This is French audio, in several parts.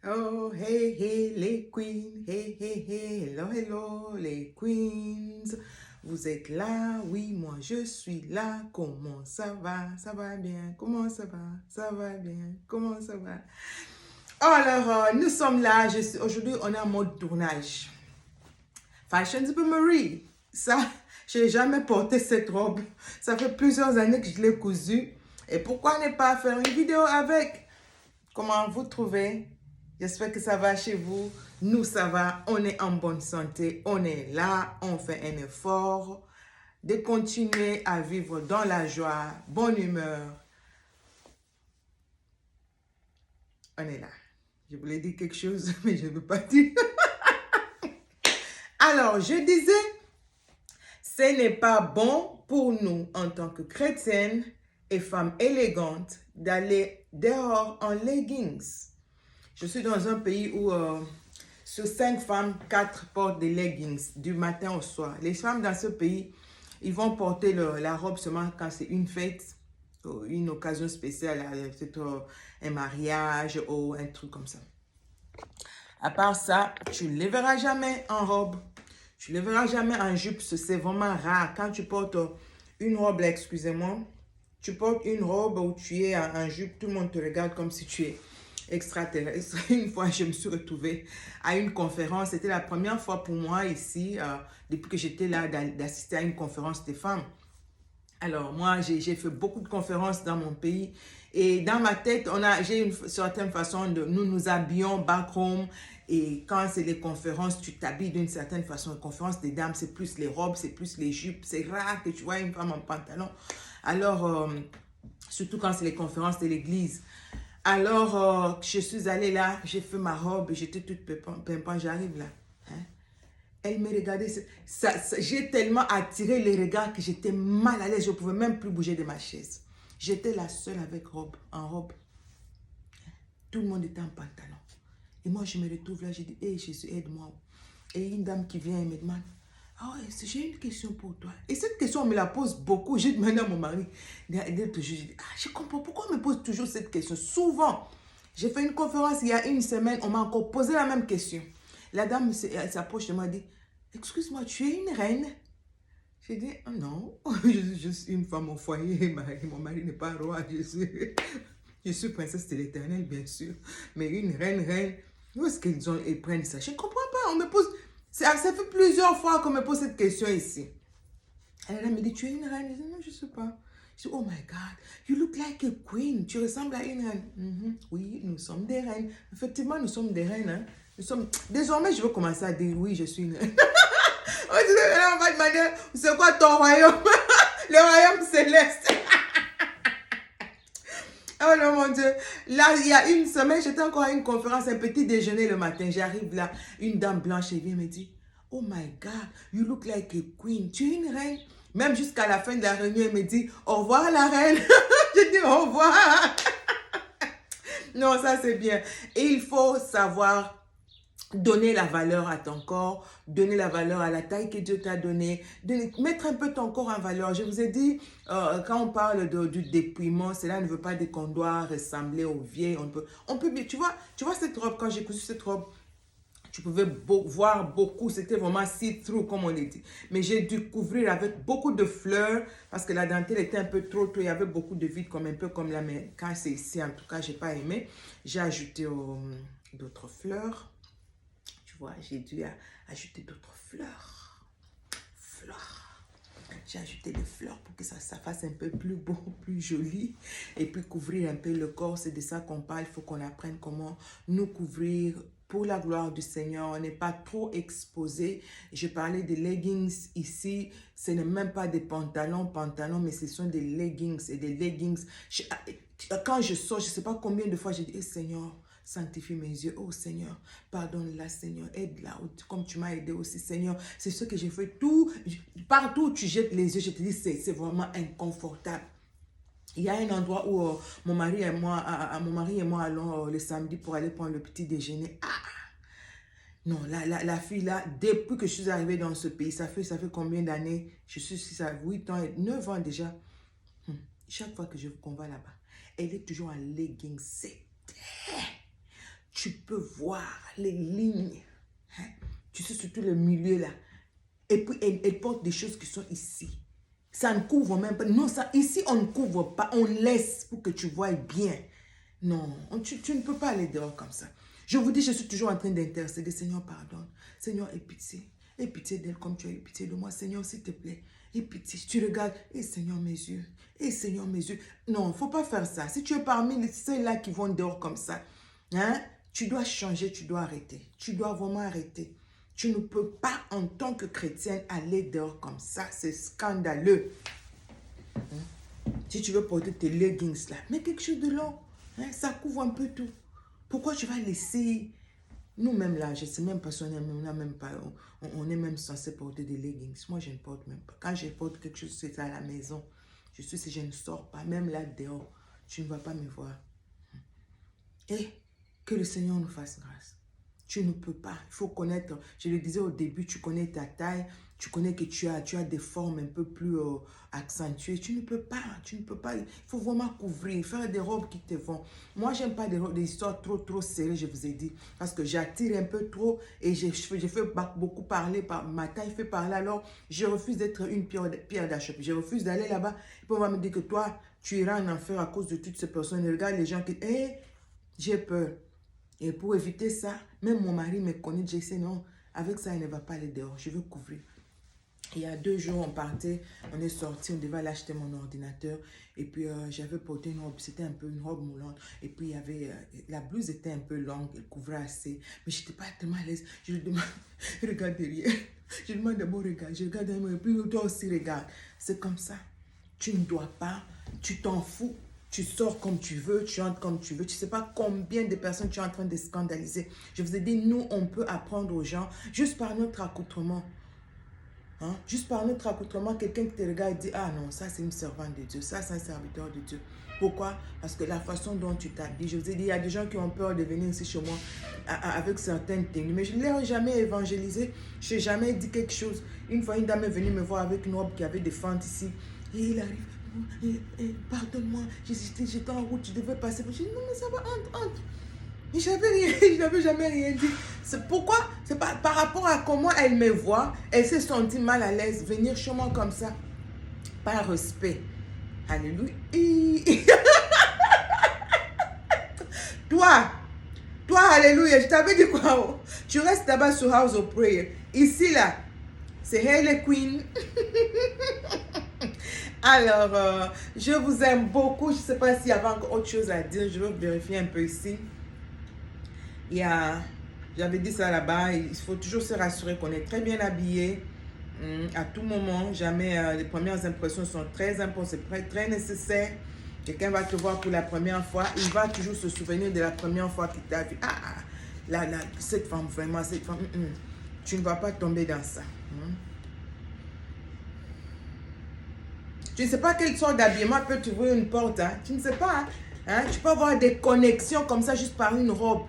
Oh, hey, hey, les queens. Hey, hey, hey, hello, hello, les queens. Vous êtes là? Oui, moi, je suis là. Comment ça va? Ça va bien? Comment ça va? Ça va bien? Comment ça va? Alors, nous sommes là. Aujourd'hui, on est en mode tournage. Fashion de Marie. Ça, je n'ai jamais porté cette robe. Ça fait plusieurs années que je l'ai cousue. Et pourquoi ne pas faire une vidéo avec? Comment vous trouvez? J'espère que ça va chez vous. Nous, ça va. On est en bonne santé. On est là. On fait un effort de continuer à vivre dans la joie, bonne humeur. On est là. Je voulais dire quelque chose, mais je ne veux pas dire. Alors, je disais, ce n'est pas bon pour nous en tant que chrétiennes et femmes élégantes d'aller dehors en leggings. Je suis dans un pays où sur 5 femmes, 4 portent des leggings du matin au soir. Les femmes dans ce pays, ils vont porter la robe seulement quand c'est une fête, une occasion spéciale, peut-être un mariage ou un truc comme ça. À part ça, tu ne les verras jamais en robe. Tu ne les verras jamais en jupe. C'est vraiment rare. Quand tu portes une robe, là, excusez-moi, tu portes une robe où tu es en jupe, tout le monde te regarde comme si tu es extraterrestre. Une fois, je me suis retrouvée à une conférence. C'était la première fois pour moi ici, depuis que j'étais là, d'assister à une conférence des femmes. Alors, moi, j'ai fait beaucoup de conférences dans mon pays. Et dans ma tête, j'ai une certaine façon de... Nous habillons back home. Et quand c'est les conférences, tu t'habilles d'une certaine façon. Les conférences des dames, c'est plus les robes, c'est plus les jupes. C'est rare que tu vois une femme en pantalon. Alors, surtout quand c'est les conférences de l'église. Alors, je suis allée là, j'ai fait ma robe, j'étais toute pimpant, j'arrive là. Hein. Elle me regardait, j'ai tellement attiré les regards que j'étais mal à l'aise, je ne pouvais même plus bouger de ma chaise. J'étais la seule avec robe, en robe. Tout le monde était en pantalon. Et moi, je me retrouve là, je dis, hé Jésus, aide-moi. Et une dame qui vient et me demande, ah ouais, j'ai une question pour toi. Et cette question, on me la pose beaucoup. J'ai demandé à mon mari toujours, je dis, ah, je comprends pourquoi on me pose toujours cette question. Souvent, j'ai fait une conférence il y a une semaine, on m'a encore posé la même question. La dame s'approche de moi et dit, excuse-moi, tu es une reine? J'ai dit, oh non, je suis une femme au foyer, mon mari n'est pas roi, je suis princesse de l'éternel, bien sûr. Mais une reine, où est-ce qu'ils prennent ça? Je ne comprends pas, on me pose, ça fait plusieurs fois qu'on me pose cette question ici. Elle me dit, tu es une reine? Je dis, non, je ne sais pas. Je dis, oh my God, you look like a queen. Tu ressembles à une reine. Oui, nous sommes des reines. Effectivement, nous sommes des reines. Hein. Désormais, je veux commencer à dire, oui, je suis une reine. On va demander, c'est quoi ton royaume? Le royaume céleste. Oh non, mon Dieu. Là, il y a une semaine, j'étais encore à une conférence, un petit déjeuner le matin. J'arrive là, une dame blanche, elle vient me dire, oh my God, you look like a queen. Tu es une reine. Même jusqu'à la fin de la réunion, elle me dit, au revoir la reine. Je dis, au revoir. Non, ça c'est bien. Et il faut savoir donner la valeur à ton corps, donner la valeur à la taille que Dieu t'a donnée, mettre un peu ton corps en valeur. Je vous ai dit, quand on parle du dépouillement, cela ne veut pas dire qu'on doit ressembler aux vieilles. Tu vois cette robe, quand j'ai cousu cette robe, tu pouvais voir beaucoup, c'était vraiment see-through comme on le dit. Mais j'ai dû couvrir avec beaucoup de fleurs parce que la dentelle était un peu trop, il y avait beaucoup de vide, comme un peu comme là, mais quand c'est ici, en tout cas, j'ai pas aimé. J'ai ajouté d'autres fleurs. Tu vois, j'ai dû ajouter d'autres fleurs. J'ai ajouté des fleurs pour que ça fasse un peu plus beau, plus joli. Et puis couvrir un peu le corps, c'est de ça qu'on parle. Il faut qu'on apprenne comment nous couvrir pour la gloire du Seigneur. On n'est pas trop exposé. Je parlais des leggings ici. Ce n'est même pas des pantalons, mais ce sont des leggings. Et des leggings. Quand je sors, je ne sais pas combien de fois j'ai dit, Seigneur, sanctifie mes yeux. Oh Seigneur, pardonne-la Seigneur, aide-la comme tu m'as aidé aussi Seigneur. C'est ce que j'ai fait partout où tu jettes les yeux, je te dis c'est vraiment inconfortable. Il y a un endroit où mon mari et moi allons le samedi pour aller prendre le petit déjeuner. Ah! Non, la fille là, depuis que je suis arrivée dans ce pays, ça fait combien d'années? Je suis ici, ça 8 ans, 9 ans déjà. Chaque fois qu'on va là-bas, elle est toujours en leggings. tu peux voir les lignes. Hein? Tu sais, surtout le milieu là. Et puis, elle porte des choses qui sont ici. Ça ne couvre même pas. Non, ça, ici, on ne couvre pas. On laisse pour que tu vois bien. Non, tu ne peux pas aller dehors comme ça. Je vous dis, je suis toujours en train d'intercéder. Seigneur, pardonne. Seigneur, aie pitié. Aie pitié d'elle comme tu as eu pitié de moi. Seigneur, s'il te plaît, aie pitié. Tu regardes. Et Seigneur, mes yeux. Et Seigneur, mes yeux. Non, il ne faut pas faire ça. Si tu es parmi ceux-là qui vont dehors comme ça, hein, tu dois changer, tu dois arrêter. Tu dois vraiment arrêter. Tu ne peux pas, en tant que chrétienne, aller dehors comme ça. C'est scandaleux. Hein? Si tu veux porter tes leggings là, mets quelque chose de long. Hein? Ça couvre un peu tout. Pourquoi tu vas laisser... Nous-mêmes là, je ne sais même pas si on est même pas... On est même censé porter des leggings. Moi, je ne porte même pas. Quand je porte quelque chose, c'est à la maison. Je suis si je ne sors pas. Même là, dehors, tu ne vas pas me voir. Et que le Seigneur nous fasse grâce. Tu ne peux pas. Il faut connaître. Je le disais au début, tu connais ta taille. Tu connais que tu as des formes un peu plus accentuées. Tu ne peux pas. Tu ne peux pas. Il faut vraiment couvrir. Faire des robes qui te vont. Moi, j'aime pas des histoires trop serrées, je vous ai dit. Parce que j'attire un peu trop. Et je fais beaucoup parler. Ma taille fait parler. Alors, je refuse d'être une pierre d'achoppement. Je refuse d'aller là-bas. Et puis, on va me dire que toi, tu iras en enfer à cause de toutes ces personnes. Regarde les gens qui... Hey, j'ai peur. Et pour éviter ça, même mon mari me connaît, j'ai dit non, avec ça, il ne va pas aller dehors, je veux couvrir. Il y a 2 jours, on partait, on est sorti, on devait aller acheter mon ordinateur. Et puis, j'avais porté une robe, c'était un peu une robe moulante. Et puis, il y avait, la blouse était un peu longue, elle couvrait assez. Mais je n'étais pas tellement à l'aise. Je lui demande, regarde derrière. Je lui demande d'abord, regarde. Je regarde derrière, et puis toi aussi, regarde. C'est comme ça. Tu ne dois pas, tu t'en fous. Tu sors comme tu veux, tu entres comme tu veux. Tu ne sais pas combien de personnes tu es en train de scandaliser. Je vous ai dit, nous, on peut apprendre aux gens juste par notre accoutrement. Hein? Juste par notre accoutrement, quelqu'un qui te regarde et dit, ah non, ça c'est une servante de Dieu, ça c'est un serviteur de Dieu. Pourquoi? Parce que la façon dont tu t'habilles, je vous ai dit, il y a des gens qui ont peur de venir ici chez moi avec certaines tenues. Mais je ne l'ai jamais évangélisé, je n'ai jamais dit quelque chose. Une fois, une dame est venue me voir avec une robe qui avait des fentes ici. Et il arrive. Pardonne-moi, j'étais en route, je devais passer. Je dis non, mais ça va, entre. Je n'avais jamais rien dit. C'est pourquoi? C'est par rapport à comment elle me voit, elle s'est sentie mal à l'aise. Venir chez moi comme ça, par respect. Alléluia. Toi, alléluia, je t'avais dit quoi? Tu restes là-bas sur House of Prayer. Ici, là, c'est Hayley Quinn. Alors, je vous aime beaucoup. Je ne sais pas s'il y avait encore autre chose à dire. Je vais vérifier un peu ici. J'avais dit ça là-bas. Il faut toujours se rassurer qu'on est très bien habillé. À tout moment. Jamais, les premières impressions sont très importantes. C'est très nécessaire. Quelqu'un va te voir pour la première fois. Il va toujours se souvenir de la première fois qu'il t'a vu. Ah, là, cette femme, vraiment, cette femme. Tu ne vas pas tomber dans ça. Tu ne sais pas quelle sorte d'habillement peut t'ouvrir une porte. Hein? Tu ne sais pas. Hein? Tu peux avoir des connexions comme ça juste par une robe.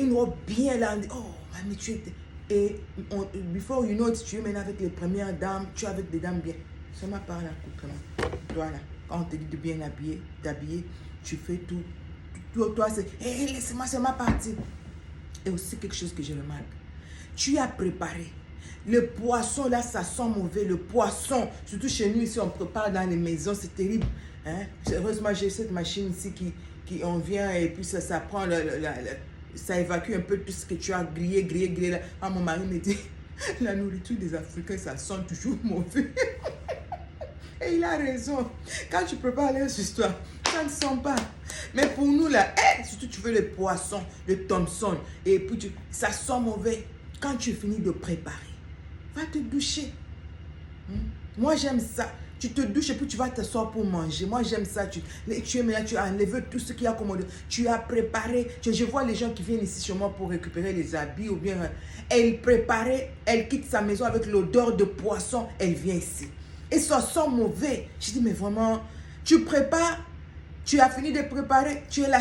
Une robe bien là. Oh, mais tu es... Et before you know it, tu es maintenant avec les premières dames. Tu es avec des dames bien. Ça m'a parlé à toi là. Quand on te dit de bien t'habiller, tu fais tout. Toi, c'est... Hé, laissez-moi, c'est ma partie. Et aussi quelque chose que je remarque. Tu as préparé. Le poisson, là, ça sent mauvais. Le poisson, surtout chez nous, ici, on prépare dans les maisons, c'est terrible. Hein? Heureusement, j'ai cette machine ici qui on vient et puis ça prend, ça évacue un peu tout ce que tu as grillé. Là. Ah, mon mari me dit, la nourriture des Africains, ça sent toujours mauvais. Et il a raison. Quand tu prépares les histoires, ça ne sent pas. Mais pour nous, là, surtout tu veux le poisson, le Thompson, et puis ça sent mauvais. Quand tu finis de préparer, va te doucher. Moi, j'aime ça. Tu te douches et puis tu vas t'asseoir pour manger. Moi, j'aime ça. Tu as enlevé tout ce qu'il y a commandé. Tu as préparé. Je vois les gens qui viennent ici chez moi pour récupérer les habits ou bien elle préparait, elle quitte sa maison avec l'odeur de poisson. Elle vient ici. Et ça sent mauvais. Je dis, mais vraiment, tu prépares, tu as fini de préparer, tu es là,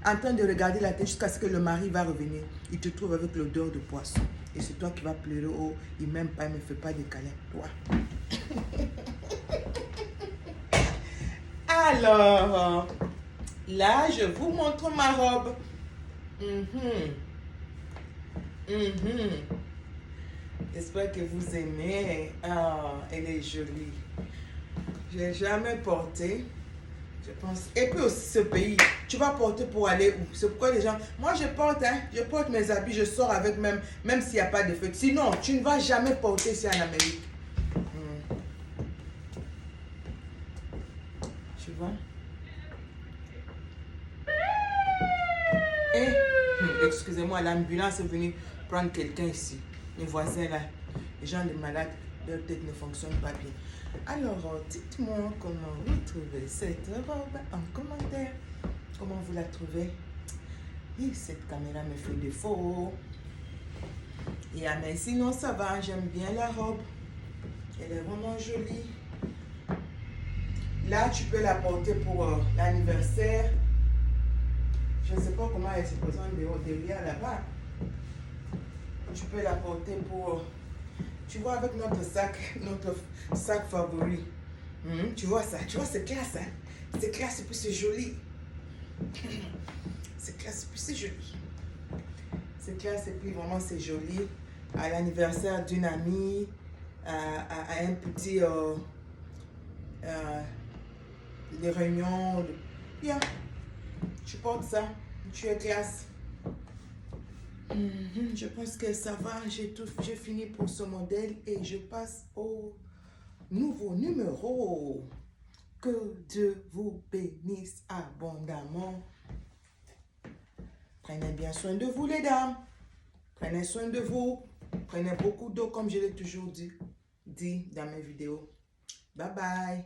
en train de regarder la tête jusqu'à ce que le mari va revenir. Il te trouve avec l'odeur de poisson. Et c'est toi qui vas pleurer, oh, il m'aime pas, il ne me fait pas de câlin. Toi. Alors, là, je vous montre ma robe. Mhm. Mhm. J'espère que vous aimez. Ah, elle est jolie. Je n'ai jamais porté. Je pense. Et puis aussi ce pays, tu vas porter pour aller où? C'est pourquoi les gens. Moi je porte, hein, je porte mes habits, je sors avec même s'il n'y a pas de fête. Sinon, tu ne vas jamais porter ça en Amérique. Hmm. Tu vois? Et, excusez-moi, l'ambulance est venue prendre quelqu'un ici. Mes voisins là, les gens de malades, leur tête ne fonctionne pas bien. Alors, dites-moi comment vous trouvez cette robe en commentaire. Comment vous la trouvez? Et cette caméra me fait défaut. Mais sinon, ça va. J'aime bien la robe. Elle est vraiment jolie. Là, tu peux la porter pour l'anniversaire. Je ne sais pas comment elle se présente derrière là-bas. Tu peux la porter pour... Tu vois, avec notre sac favori. Tu vois ça? Tu vois, c'est classe, hein? C'est classe et puis c'est joli. C'est classe et puis c'est joli. C'est classe et puis vraiment c'est joli. À l'anniversaire d'une amie, à un petit... des réunions. Bien, tu portes ça. Tu es classe. Je pense que ça va. J'ai fini pour ce modèle et je passe au nouveau numéro. Que Dieu vous bénisse abondamment. Prenez bien soin de vous, les dames. Prenez soin de vous. Prenez beaucoup d'eau, comme je l'ai toujours dit dans mes vidéos. Bye bye.